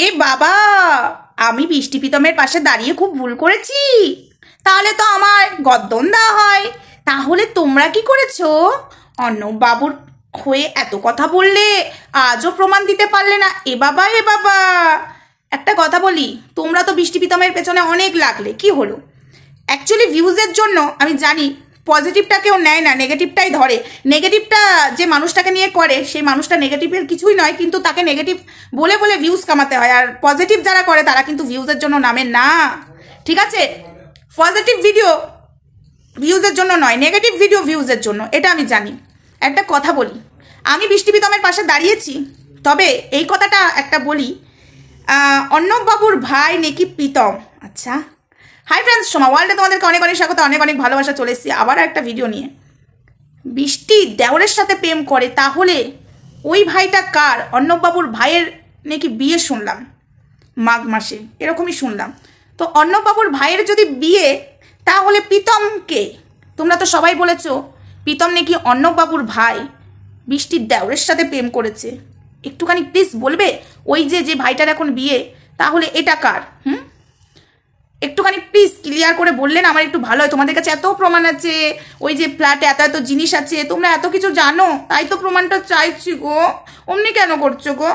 এ বাবা, আমি বৃষ্টি প্রীতমের পাশে দাঁড়িয়ে খুব ভুল করেছি। তাহলে তো আমার গর্দন দেওয়া হয়। তাহলে তোমরা কি করেছো? অর্ণব বাবুর হয়ে এত কথা বললে, আজও প্রমাণ দিতে পারলে না। এ বাবা এ বাবা, একটা কথা বলি, তোমরা তো বৃষ্টি প্রীতমের পেছনে অনেক লাগলে, কি হলো? অ্যাকচুয়ালি ভিউজের জন্য আমি জানি পজিটিভটা কেউ নেয় না, নেগেটিভটাই ধরে। নেগেটিভটা যে মানুষটাকে নিয়ে করে সেই মানুষটা নেগেটিভের কিছুই নয়, কিন্তু তাকে নেগেটিভ বলে বলে ভিউজ কামাতে হয়। আর পজিটিভ যারা করে তারা কিন্তু ভিউজের জন্য নামে না, ঠিক আছে? পজিটিভ ভিডিও ভিউজের জন্য নয়, নেগেটিভ ভিডিও ভিউজের জন্য, এটা আমি জানি। একটা কথা বলি, আমি বৃষ্টি প্রীতমের পাশে দাঁড়িয়েছি, তবে এই কথাটা একটা বলি, অর্ণব বাবুর ভাই নাকি প্রীতম। আচ্ছা, হাই ফ্রেন্ডস, সোমা ওয়ার্ল্ডে তোমাদেরকে অনেক অনেক স্বাগত, অনেক অনেক ভালোবাসা। চলে এসেছি আবার একটা ভিডিও নিয়ে। বৃষ্টি দেওরের সাথে প্রেম করে, তাহলে ওই ভাইটা কার? অর্ণব বাবুর ভাইয়ের নাকি বিয়ে শুনলাম মাঘ মাসে, এরকমই শুনলাম। তো অর্ণব বাবুর ভাইয়ের যদি বিয়ে, তাহলে প্রীতমকে, তোমরা তো সবাই বলেছো প্রীতম নাকি অর্ণব বাবুর ভাই বৃষ্টির দেওরের সাথে প্রেম করেছে। একটুখানি প্লিজ বলবে, ওই যে ভাইটার এখন বিয়ে, তাহলে এটা কার? একটুখানি প্লিজ ক্লিয়ার করে বললেন আমার একটু ভালো হয়। তোমাদের কাছে এত প্রমাণ আছে, ওই যে ফ্ল্যাটে এত এত জিনিস আছে, তোমরা এত কিছু জানো, তাই তো প্রমাণটা চাইছি গো। অমনি কেন করছো গো?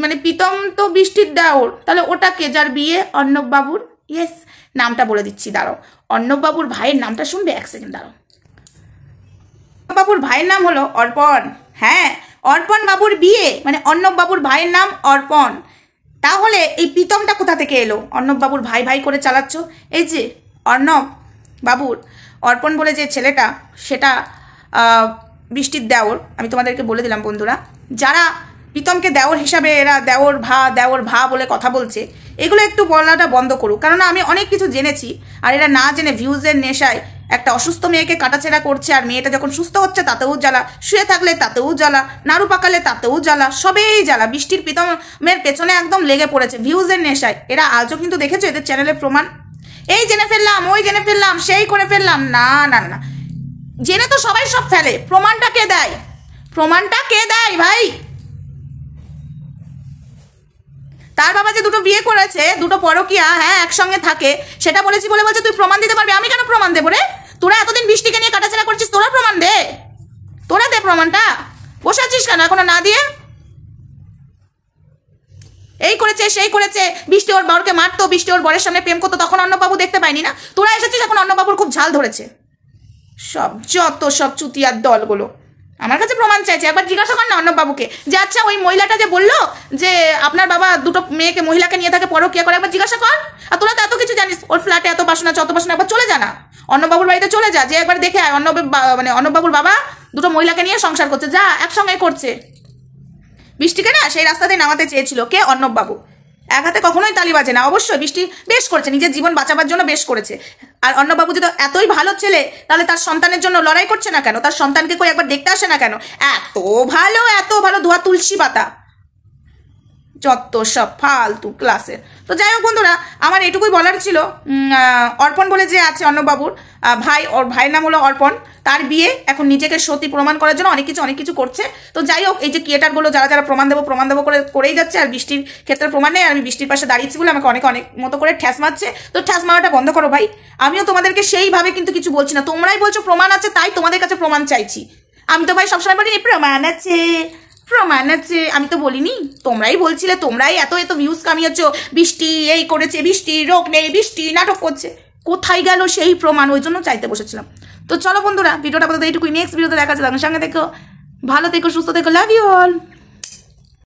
মানে প্রীতম তো বৃষ্টির দেওর, তাহলে ওটা কে যার বিয়ে? অর্ণব বাবুর। ইয়েস, নামটা বলে দিচ্ছি, দাঁড়াও। অর্ণব বাবুর ভাইয়ের নামটা শুনবে, এক সেকেন্ড দাঁড়াও। বাবুর ভাইয়ের নাম হলো অর্পণ। হ্যাঁ, অর্পণ বাবুর বিয়ে, মানে অর্ণব বাবুর ভাইয়ের নাম অর্পণ। তাহলে এই প্রীতমটা কোথা থেকে এলো? অর্ণব বাবুর ভাই ভাই করে চালাচ্ছ। এই যে অর্ণব বাবুর অর্পণ বলে যে ছেলেটা, সেটা বৃষ্টির দেওর। আমি তোমাদেরকে বলে দিলাম বন্ধুরা, যারা প্রীতমকে দেওর হিসাবে, এরা দেওর ভা বলে কথা বলছে, এগুলো একটু বলাটা বন্ধ করুক। কারণ আমি অনেক কিছু জেনেছি, আর এরা না জেনে ভিউজের নেশায় একটা অসুস্থ মেয়েকে কাটাছেড়া করছে। আর মেয়েটা যখন সুস্থ হচ্ছে তাতেও জ্বালা, শুয়ে থাকলে তাতেও জ্বালা, নাড়ু পাকালে তাতেও জ্বালা, সবেই জ্বালা। বৃষ্টির প্রীতমের পেছনে একদম লেগে পড়েছে ভিউজের নেশায়। এরা আজও কিন্তু দেখেছো এদের চ্যানেলের প্রমাণ, এই জেনে ফেললাম, ওই জেনে ফেললাম, সেই করে ফেললাম। না না না, জেনে তো সবাই সব ফেলে, প্রমাণটা কে দেয়? প্রমাণটা কে দেয় ভাই? তার বাবা যে দুটো বিয়ে করেছে, দুটো পরকিয়া, হ্যাঁ একসঙ্গে থাকে, সেটা বলেছি বলে বলছে তুই প্রমাণ দিতে পারবি। আমি কেন প্রমাণ দেবো রে? তোরা এতদিন বৃষ্টিকে নিয়ে কাটাছেড়া করছিস, তোরা প্রমাণ দে, তোরা দে প্রমাণটা। বসে আছিস কেন এখনো না দিয়ে? এই করেছে সেই করেছে, বৃষ্টি ওর বরকে মারতো, বৃষ্টি ওর বরের সামনে প্রেম করতো, তখন অর্ণববাবু দেখতে পাইনি না? তোরা এসেছিস এখন অর্ণববাবুর খুব ঝাল ধরেছে। সব যত সব চুতিয়ার দলগুলো আমার কাছে প্রমাণ চাইছে। একবার জিজ্ঞাসা কর না অর্ণববাবুকে, যে আচ্ছা ওই মহিলাটা যে বললো যে আপনার বাবা দুটো মহিলাকে নিয়ে থাকে, পরকিয়া করে, একবার জিজ্ঞাসা কর। আর তোরা তো এত কিছু জানিস, ওর ফ্ল্যাটে এত বাসনা আছে, অত বাসনা, একবার চলে যা না অর্ণববাবুর বাড়িতে চলে যা, যে একবার দেখে আয় অর্ণববাবুর বাবা দুটো মহিলাকে নিয়ে সংসার করছে, যা একসঙ্গে করছে। বৃষ্টিকে না সেই রাস্তাতেই নামাতে চেয়েছিল কে? অর্ণববাবু। এক হাতে কখনোই তালি বাজে না। অবশ্যই বৃষ্টি বেশ করেছে, নিজের জীবন বাঁচাবার জন্য বেশ করেছে। আর অর্ণববাবু যদি এতই ভালো ছেলে, তাহলে তার সন্তানের জন্য লড়াই করছে না কেন? তার সন্তানকে কই একবার দেখতে আসে না কেন? এত ভালো ধোয়া তুলসী পাতা, যত সব ফালতু ক্লাসের। তো যাই হোক বন্ধুরা, আমার এটুকুই বলার ছিল। অর্পণ বলে যে আছে অর্ণববাবুর ভাই, ওর ভাইয়ের নাম হলো অর্পণ, তার বিয়ে। এখন নিজেকে সতী প্রমাণ করার জন্য অনেক কিছু করছে। তো যাই হোক, এই যে ক্রিয়েটারগুলো যারা প্রমাণ দেবো করেই যাচ্ছে, আর বৃষ্টির ক্ষেত্রে প্রমাণ নেই। আমি বৃষ্টির পাশে দাঁড়িয়েছি বলে আমাকে অনেক মতো করে ঠ্যাস মারছে। তো ঠ্যাস মারাটা বন্ধ করো ভাই। আমিও তোমাদেরকে সেইভাবে কিন্তু কিছু বলছি না, তোমরাই বলছো প্রমাণ আছে, তাই তোমাদের কাছে প্রমাণ চাইছি। আমি তো ভাই সবসময় বলি প্রমাণ আছে, প্রমাণ আছে, আমি তো বলিনি। তোমরাই বলছিলে, তোমরাই এত ভিউজ কামিয়েছ, বৃষ্টি এই করেছে, বৃষ্টি রোগ নেই, বৃষ্টি নাটক করছে। কোথায় গেল সেই প্রমাণ? ওই জন্য চাইতে বসেছিলাম। তো চলো বন্ধুরা, ভিডিওটা আপাতত এইটুকুই। নেক্সট ভিডিওতে দেখা যাবে। সঙ্গে দেখো, ভালো থেকো, সুস্থ থেকো, লাভ ইউ অল।